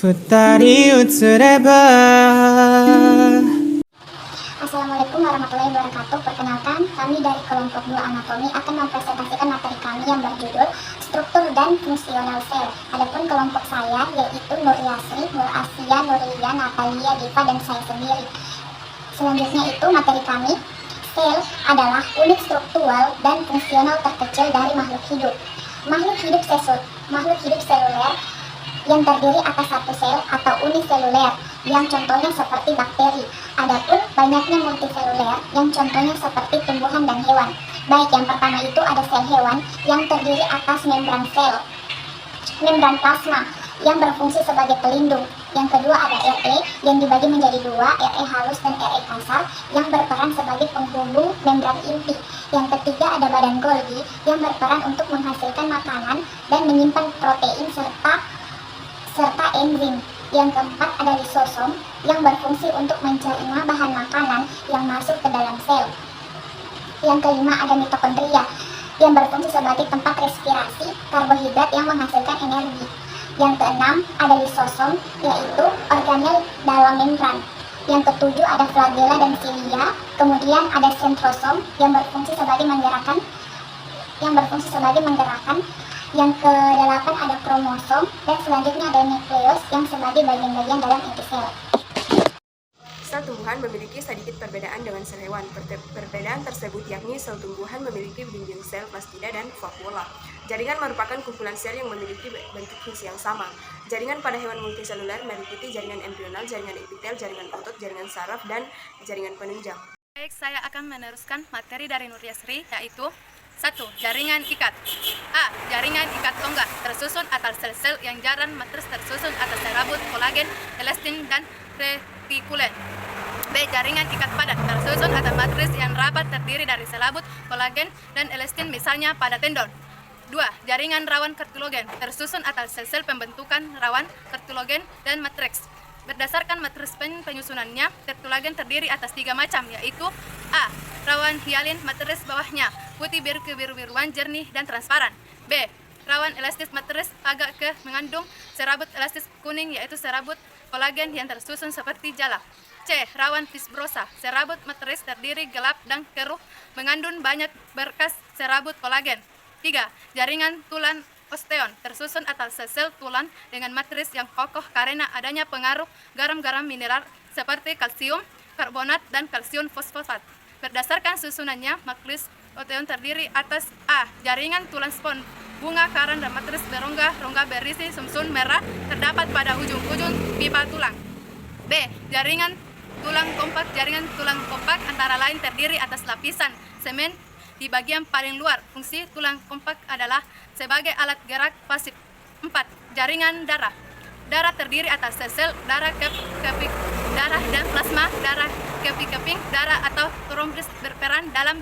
二人映れば Assalamualaikum warahmatullahi wabarakatuh. Perkenalkan, kami dari kelompok 2 anatomi akan mempresentasikan materi kami yang berjudul struktur dan fungsional sel. Adapun kelompok saya yaitu Nur Yasri, Nur Asia, Nurlia, Natalia, Diva, dan saya sendiri. Selanjutnya itu materi kami, sel adalah unit struktural dan fungsional terkecil dari makhluk hidup. Makhluk hidup seluler yang terdiri atas satu sel atau uniseluler, yang contohnya seperti bakteri. Adapun banyaknya multiseluler, yang contohnya seperti tumbuhan dan hewan. Baik, yang pertama itu ada sel hewan yang terdiri atas membran plasma yang berfungsi sebagai pelindung. Yang kedua ada RE yang dibagi menjadi dua, RE halus dan RE kasar, yang berperan sebagai penghubung membran inti. Yang ketiga ada badan Golgi yang berperan untuk menghasilkan makanan dan menyimpan protein serta enzim. Yang keempat ada lisosom yang berfungsi untuk mencerna bahan makanan yang masuk ke dalam sel. Yang kelima ada mitokondria yang berfungsi sebagai tempat respirasi karbohidrat yang menghasilkan energi. Yang keenam ada lisosom, yaitu organel dalam membran. Yang ketujuh ada flagella dan cilia. Kemudian ada sentrosom yang berfungsi sebagai menggerakkan. Yang ke-8 ada kromosom, dan selanjutnya ada nukleus yang sebagai bagian-bagian dalam inti sel. Sel tumbuhan memiliki sedikit perbedaan dengan sel hewan. Perbedaan tersebut yakni sel tumbuhan memiliki dinding sel, plastida, dan vakuola. Jaringan merupakan kumpulan sel yang memiliki bentuk fungsi yang sama. Jaringan pada hewan multiseluler meliputi jaringan embrional, jaringan epitel, jaringan otot, jaringan saraf, dan jaringan penunjang. Baik, saya akan meneruskan materi dari Nur Yasri, yaitu 1. Jaringan ikat. A. Jaringan ikat tonggak tersusun atas sel-sel yang jarang matris tersusun atas serabut, kolagen, elastin, dan retikulen. B. Jaringan ikat padat tersusun atas matris yang rapat terdiri dari selabut, kolagen, dan elastin, misalnya pada tendon. 2. Jaringan rawan kartilogen tersusun atas sel-sel pembentukan rawan, kartilogen, dan matriks. Berdasarkan matris penyusunannya, kartilogen terdiri atas 3 macam, yaitu A. Rawan hialin, matris bawahnya putih biru kebiru-biruan, jernih, dan transparan. B. Rawan elastis, matris agak mengandung serabut elastis kuning, yaitu serabut kolagen yang tersusun seperti jala. C. Rawan fibrosa, serabut matris terdiri gelap dan keruh, mengandung banyak berkas serabut kolagen. 3. Jaringan tulang osteon tersusun atas sel tulang dengan matris yang kokoh karena adanya pengaruh garam-garam mineral seperti kalsium karbonat dan kalsium fosfat. Berdasarkan susunannya, matriks osteon terdiri atas A. Jaringan tulang spon, bunga, karang, dan matris berongga berisi sumsum merah terdapat pada ujung-ujung pipa tulang. B. Jaringan tulang kompak. Jaringan tulang kompak antara lain terdiri atas lapisan semen di bagian paling luar. Fungsi tulang kompak adalah sebagai alat gerak pasif. 4. Jaringan darah. Darah terdiri atas sel darah, keping darah, dan plasma darah. Keping darah atau trombus berperan dalam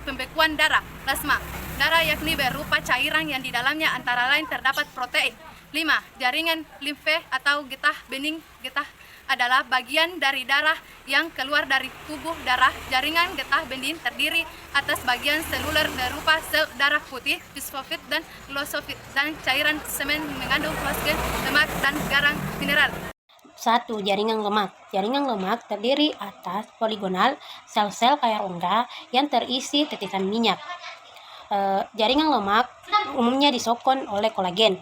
pembekuan darah. Plasma darah yakni berupa cairan yang di dalamnya antara lain terdapat protein. 5. Jaringan limfe atau getah bening. Getah adalah bagian dari darah yang keluar dari tubuh darah. Jaringan getah bening terdiri atas bagian seluler berupa sel darah putih, fosfofit, dan glosofit, dan cairan semen mengandung fosgen, lemak, dan garam mineral. 1. Jaringan lemak. Jaringan lemak terdiri atas poligonal sel-sel kaya rongga yang terisi titisan minyak. Jaringan lemak umumnya disokong oleh kolagen.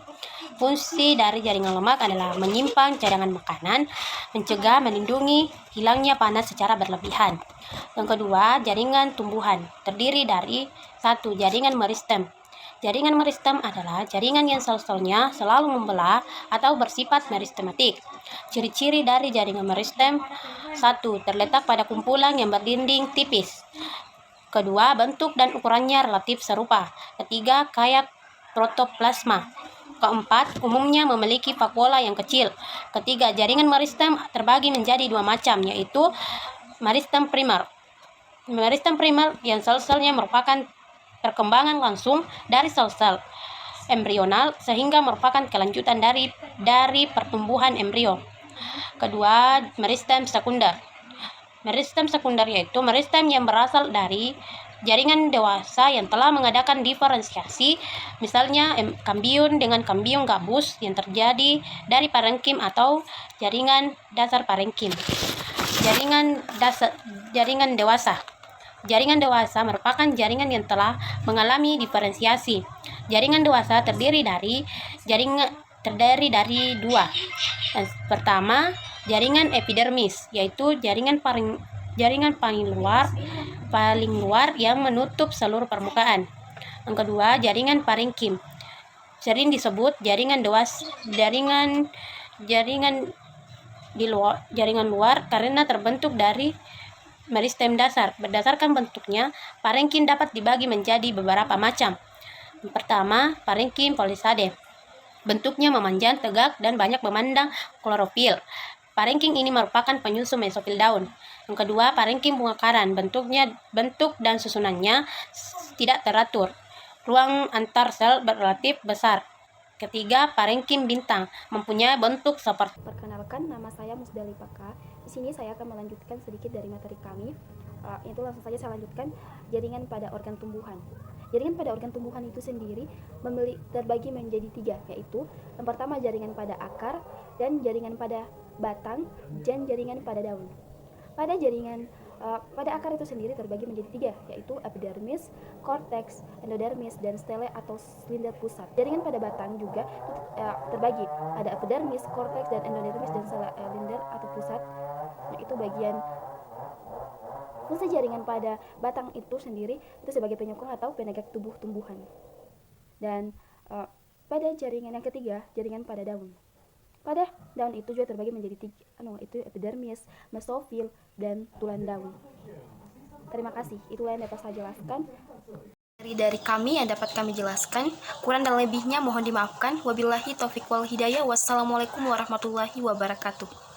Fungsi dari jaringan lemak adalah menyimpan cadangan makanan, mencegah, melindungi hilangnya panas secara berlebihan. Yang kedua, jaringan tumbuhan terdiri dari 1. Jaringan meristem. Jaringan meristem adalah jaringan yang sel-selnya selalu membelah atau bersifat meristematik. Ciri-ciri dari jaringan meristem: 1. Terletak pada kumpulan yang berdinding tipis. Kedua, bentuk dan ukurannya relatif serupa. Ketiga, kaya protoplasma. Keempat, umumnya memiliki vakuola yang kecil. Ketiga, jaringan meristem terbagi menjadi 2 macam, yaitu meristem primer. Meristem primer yang sel-selnya merupakan perkembangan langsung dari sel-sel embrional sehingga merupakan kelanjutan dari pertumbuhan embrio. Kedua, meristem sekunder. Meristem sekunder yaitu meristem yang berasal dari jaringan dewasa yang telah mengadakan diferensiasi, misalnya kambium dengan kambium gabus yang terjadi dari parenkim atau jaringan dasar parenkim. Jaringan dewasa. Jaringan dewasa merupakan jaringan yang telah mengalami diferensiasi. Jaringan dewasa terdiri dari dua. Pertama, jaringan epidermis, yaitu jaringan paling luar yang menutup seluruh permukaan. Yang kedua, jaringan parenkim. Sering disebut jaringan luar karena terbentuk dari meristem dasar. Berdasarkan bentuknya, parenkim dapat dibagi menjadi beberapa macam. Yang pertama, parenkim polisade. Bentuknya memanjang, tegak, dan banyak memandang klorofil. Parenkim ini merupakan penyusun mesofil daun. Yang kedua, parenkim bunga karan. Bentuk dan susunannya tidak teratur. Ruang antar sel relatif besar. Ketiga, parenkim bintang, mempunyai bentuk seperti. Perkenalkan, nama saya Musdalifah. Di sini saya akan melanjutkan sedikit dari materi kami. Itu langsung saja saya lanjutkan, jaringan pada organ tumbuhan. Jaringan pada organ tumbuhan itu sendiri terbagi menjadi 3, yaitu yang pertama jaringan pada akar, dan jaringan pada batang, dan jaringan pada daun. Pada akar itu sendiri terbagi menjadi 3, yaitu epidermis, korteks, endodermis, dan stele atau silinder pusat. Jaringan pada batang juga terbagi, ada epidermis, korteks, dan endodermis, dan silinder atau pusat. Nah, itu bagian fungsi jaringan pada batang itu sendiri itu sebagai penyokong atau penegak tubuh tumbuhan. Dan pada jaringan yang ketiga, jaringan pada daun. Pada daun itu juga terbagi menjadi 3, itu epidermis, mesofil, dan tulang daun. Terima kasih, itulah yang dapat saya jelaskan. Dari kami yang dapat kami jelaskan, kurang dan lebihnya mohon dimaafkan. Wabillahi taufiq wal hidayah. Wassalamualaikum warahmatullahi wabarakatuh.